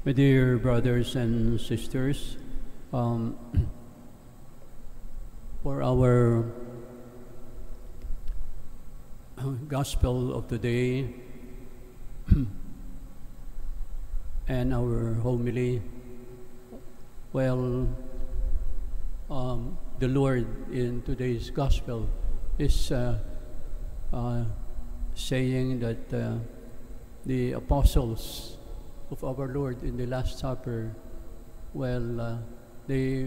My dear brothers and sisters, um, for our gospel of today and our homily, well, the Lord in today's gospel is saying that the apostles of our Lord in the Last Supper, well, they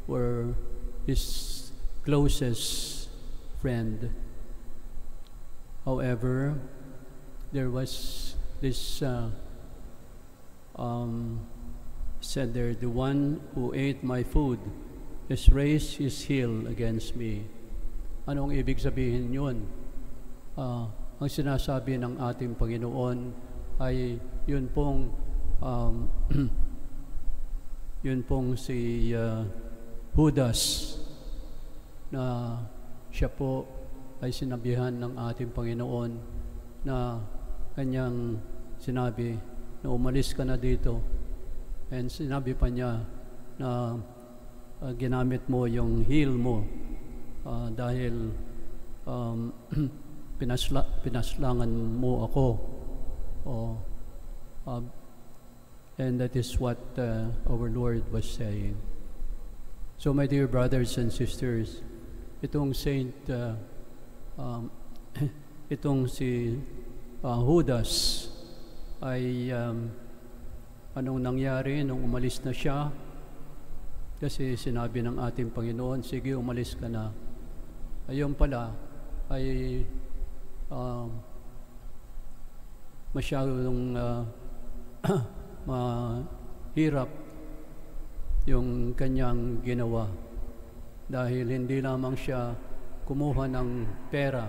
were his closest friend. However, there was this said there, the one who ate my food has raised his heel against me. Anong ibig sabihin yun? Ang sinasabi ng ating Panginoon ay yun pong yun pong si Judas na siya po ay sinabihan ng ating Panginoon na kanyang sinabi na umalis ka na dito, and sinabi pa niya na ginamit mo yung heel mo dahil pinaslangan mo ako. And that is what our Lord was saying. So my dear brothers and sisters, itong Saint, itong si Judas ay anong nangyari nung umalis na siya? Kasi sinabi ng ating Panginoon, sige, umalis ka na. Ayun pala ay masyadong mahirap yung kanyang ginawa dahil hindi lamang siya kumuha ng pera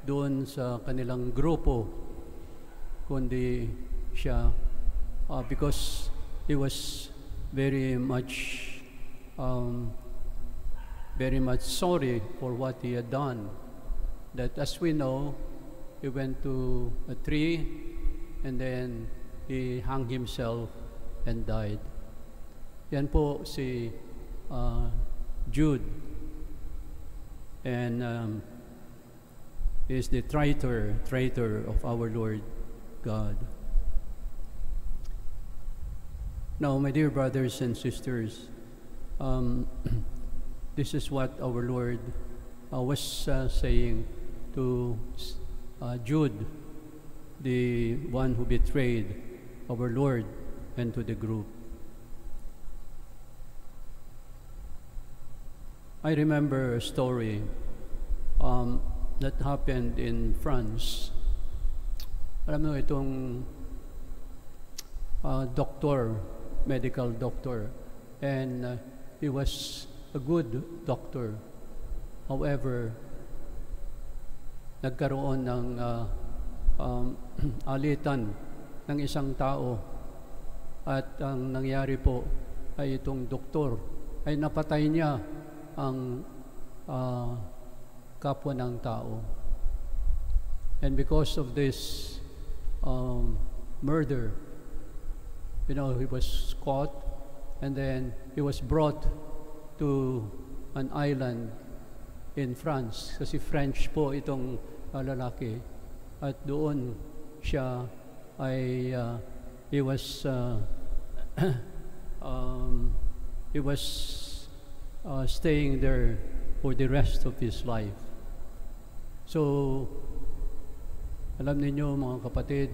doon sa kanilang grupo, kundi siya because he was very much sorry for what he had done. That, as we know, he went to a tree and then he hung himself and died. Yan po si Jude, and is the traitor of our Lord God. Now, my dear brothers and sisters, this is what our Lord was saying to Jude, the one who betrayed our Lord, and to the group. I remember a story that happened in France. Alam mo itong medical doctor, and he was a good doctor. However, nagkaroon ng alitan ng isang tao, at ang nangyari po ay itong doktor ay napatay niya ang kapwa ng tao. And because of this murder, he was caught, and then he was brought to an island in France, kasi French po itong lalaki, at doon siya ay he was staying there for the rest of his life. So alam niyo mga kapatid,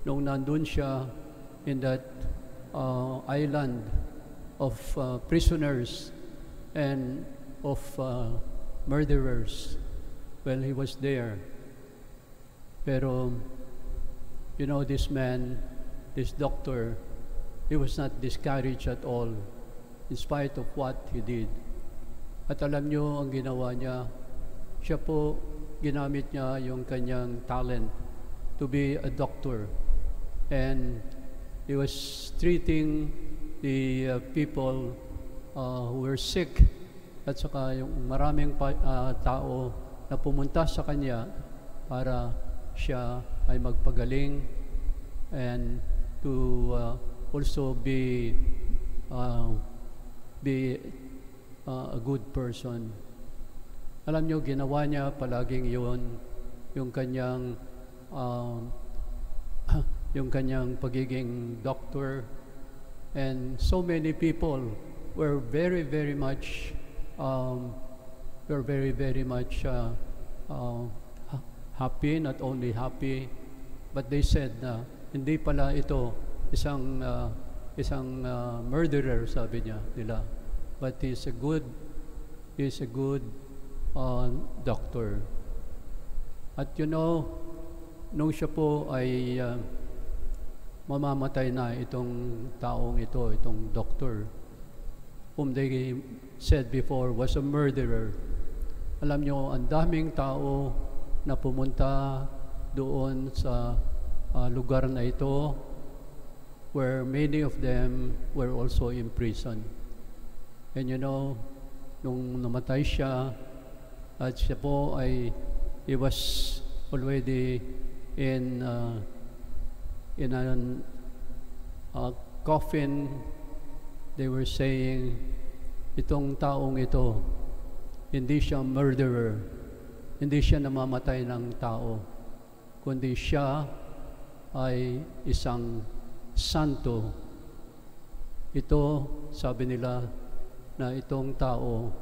nung nandun siya in that island of prisoners and of murderers, well, he was there. Pero this man, this doctor, he was not discouraged at all in spite of what he did. At alam nyo ang ginawa niya, siya po ginamit niya yung kanyang talent to be a doctor, and he was treating the people who were sick, at saka yung maraming tao na pumunta sa kanya para siya ay magpagaling and to also be a good person. Alam nyo, ginawa niya palaging yun, yung kanyang yung kanyang pagiging doctor, and so many people were very much happy, not only happy, but they said na hindi pala ito isang murderer, sabi nila, but he's a good doctor. At nung siya po ay mamamatay na, itong taong ito, itong doctor, whom they said before was a murderer. Alam nyo, ang daming tao na pumunta doon sa lugar na ito, where many of them were also in prison. And nung namatay siya, at siya po he was already in a coffin. They were saying, itong taong ito, hindi siya murderer, hindi siya namamatay ng tao, kundi siya ay isang santo. Ito, sabi nila, na itong tao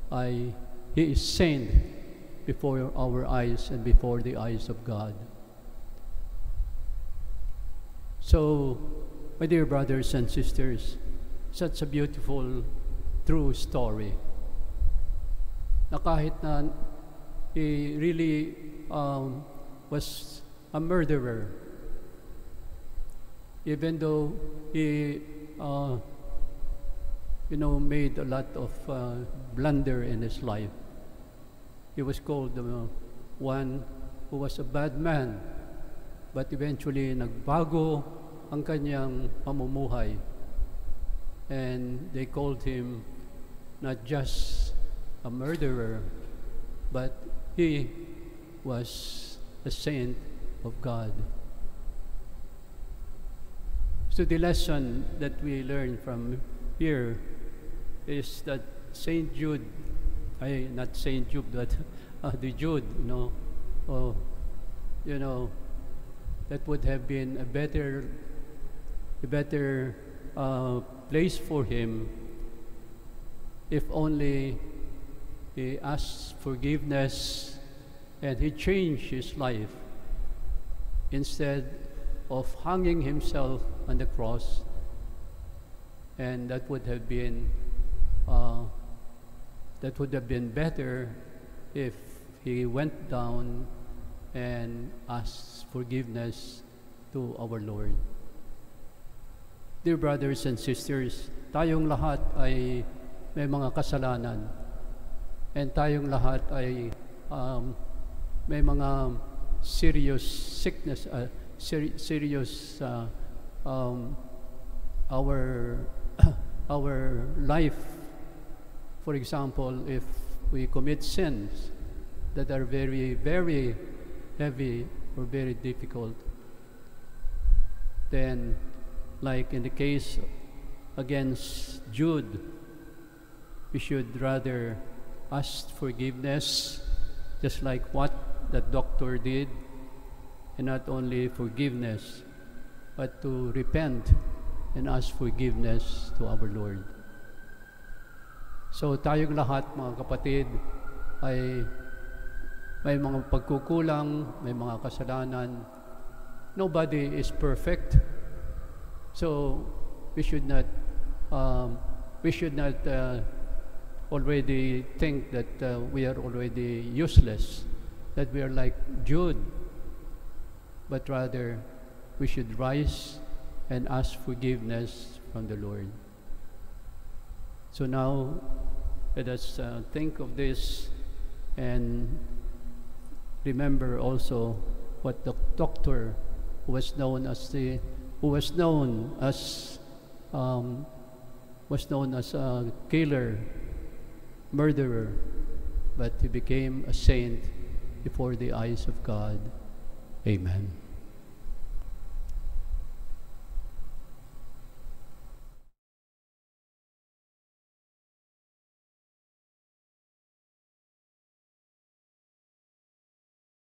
ay he is saint before our eyes and before the eyes of God. So, my dear brothers and sisters, such a beautiful, true story, na kahit na he really was a murderer, even though he made a lot of blunder in his life. He was called one who was a bad man, but eventually nagbago ang kanyang pamumuhay, and they called him not just a murderer, but he was a saint of God. So the lesson that we learn from here is that Saint Jude, not Saint Jude, but the Jude, that would have been a better place for him if only he asked forgiveness and he changed his life instead of hanging himself on the cross. And that would have been better if he went down and asked forgiveness to our Lord. Dear brothers and sisters, tayong lahat ay may mga kasalanan, and tayong lahat ay may mga serious sickness, our life. For example, if we commit sins that are very heavy or very difficult, then, like in the case against Jude, we should rather ask forgiveness, just like what the doctor did, and not only forgiveness, but to repent and ask forgiveness to our Lord. So tayong lahat, mga kapatid, ay may mga pagkukulang, may mga kasalanan. Nobody is perfect. So we should not already think that we are already useless, that we are like Jude, but rather we should rise and ask forgiveness from the Lord. So now, let us think of this and remember also what the doctor who was known as a killer, murderer, but he became a saint before the eyes of God. Amen.